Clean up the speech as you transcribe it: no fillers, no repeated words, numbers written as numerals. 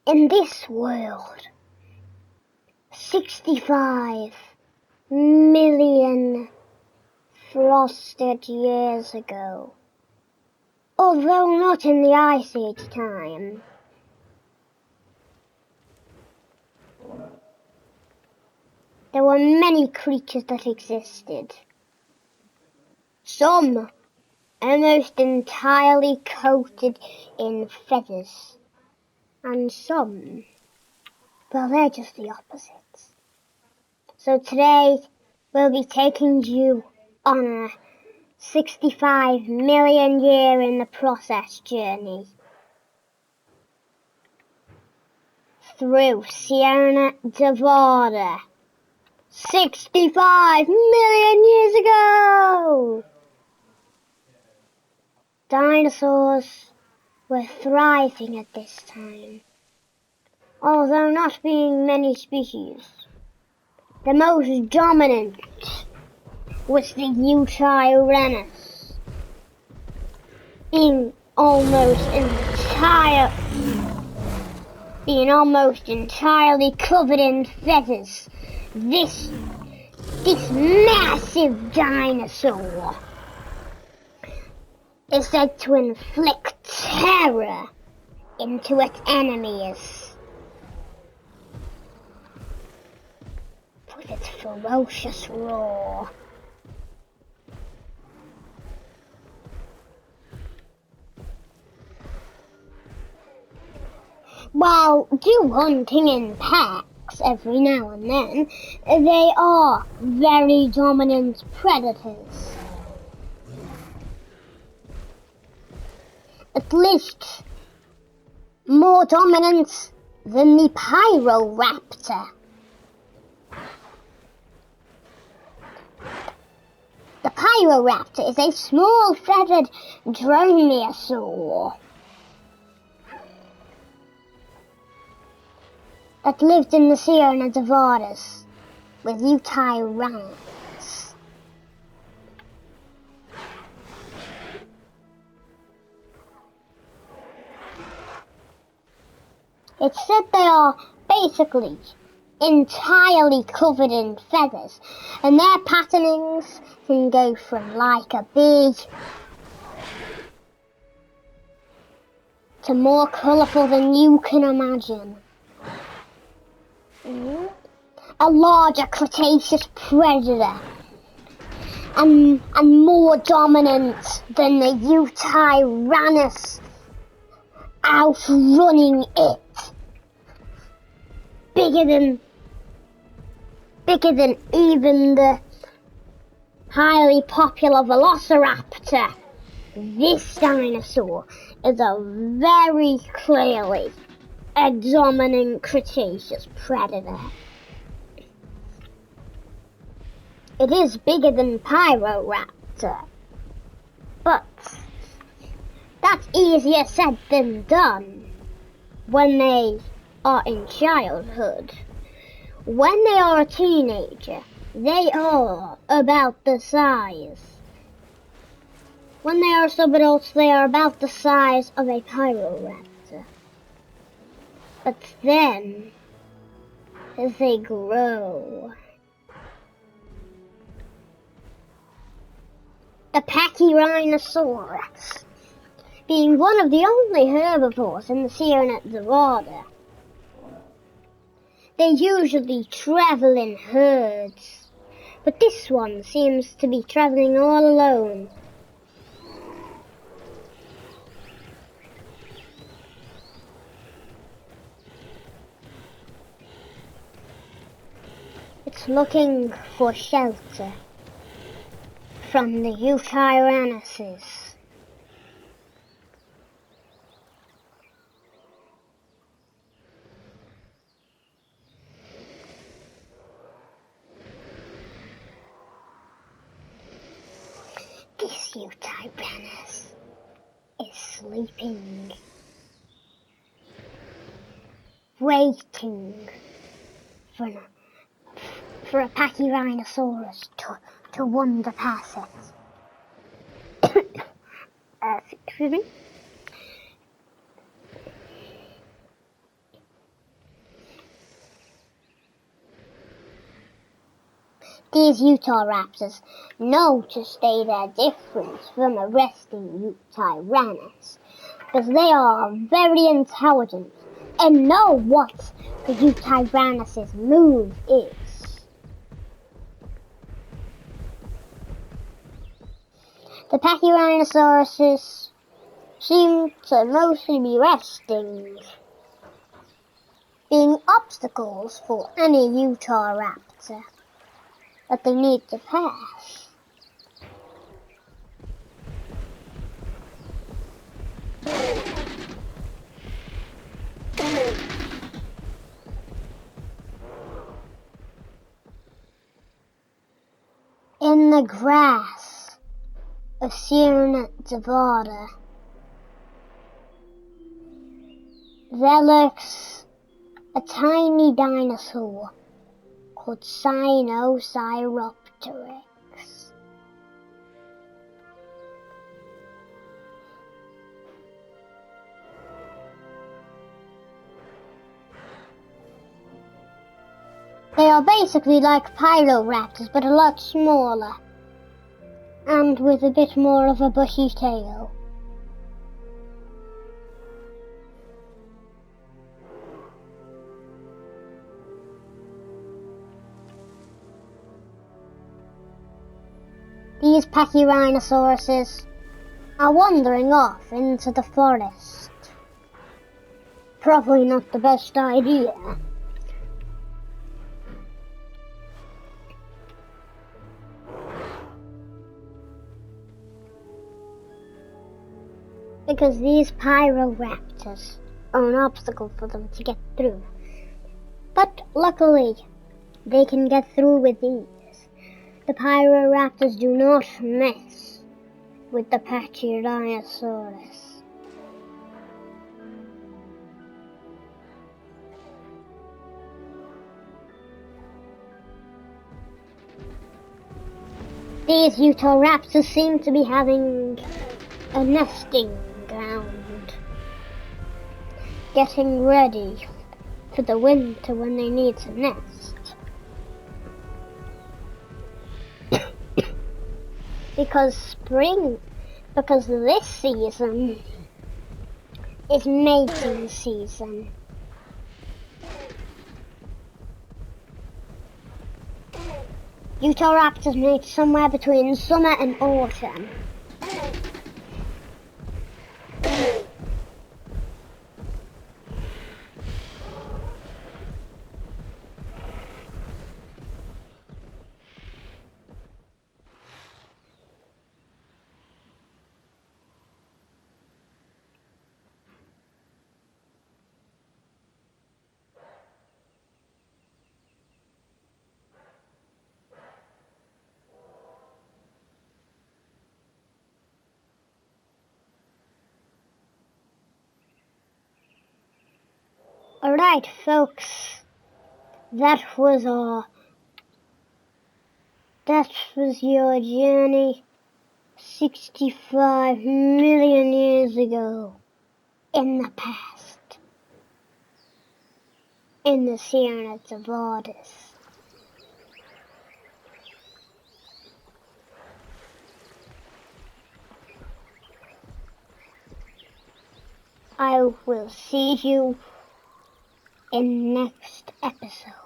In this world, 65 million frosted years ago, although not in the Ice Age time, there were many creatures that existed. Some almost entirely coated in feathers, and some, well, they're just the opposites. So today, we'll be taking you on a 65 million year in the process journey through Sierra Nevada. 65 million years ago! Dinosaurs were thriving at this time, although not being many species. The most dominant was the Utahraptor, being almost entirely covered in feathers. This massive dinosaur is said to inflict terror into its enemies with its ferocious roar. While do hunting in packs every now and then, they are very dominant predators. At least more dominant than the Pyroraptor. The Pyroraptor is a small feathered dromaeosaur that lived in the Sierra Nevadas with Utahraptors. It's said they are basically entirely covered in feathers, and their patternings can go from like a bee to more colourful than you can imagine. A larger Cretaceous predator and more dominant than the Utahraptor, outrunning it. Bigger than even the highly popular Velociraptor. This dinosaur is a very clearly a dominant Cretaceous predator. It is bigger than Pyroraptor, but that's easier said than done when they are in childhood. When they are a teenager, they are about the size. When they are subadults, they are about the size of a Pyroraptor. But then, as they grow, the Pachyrhinosaurus, being one of the only herbivores in the Sierra Nevada, they usually travel in herds, but this one seems to be traveling all alone. It's looking for shelter from the Utahraptors. This Utahraptor is sleeping, waiting for a Pachyrhinosaurus to wander past it. Excuse me. These Utah raptors notice their difference from the resting Tyrannus, because they are very intelligent and know what the Tyrannus's move is. The Pachyrhinosaurus seem to mostly be resting, being obstacles for any Utah raptor that they need to pass. In the grass of Sierra Nevada, there lurks a tiny dinosaur called Sinosauropteryx. They are basically like Pyroraptors, but a lot smaller, and with a bit more of a bushy tail. These Pachyrhinosauruses are wandering off into the forest. Probably not the best idea. Because these Pyroraptors are an obstacle for them to get through. But luckily, they can get through with these. The Pyroraptors do not mess with the Pachyrhinosaurus. These Utah raptors seem to be having a nesting ground, getting ready for the winter when they need to nest. Because this season is mating season. Utah raptors mate somewhere between summer and autumn. Alright folks, that was your journey 65 million years ago in the past, in the Sierra Nevadas. I will see you in next episode.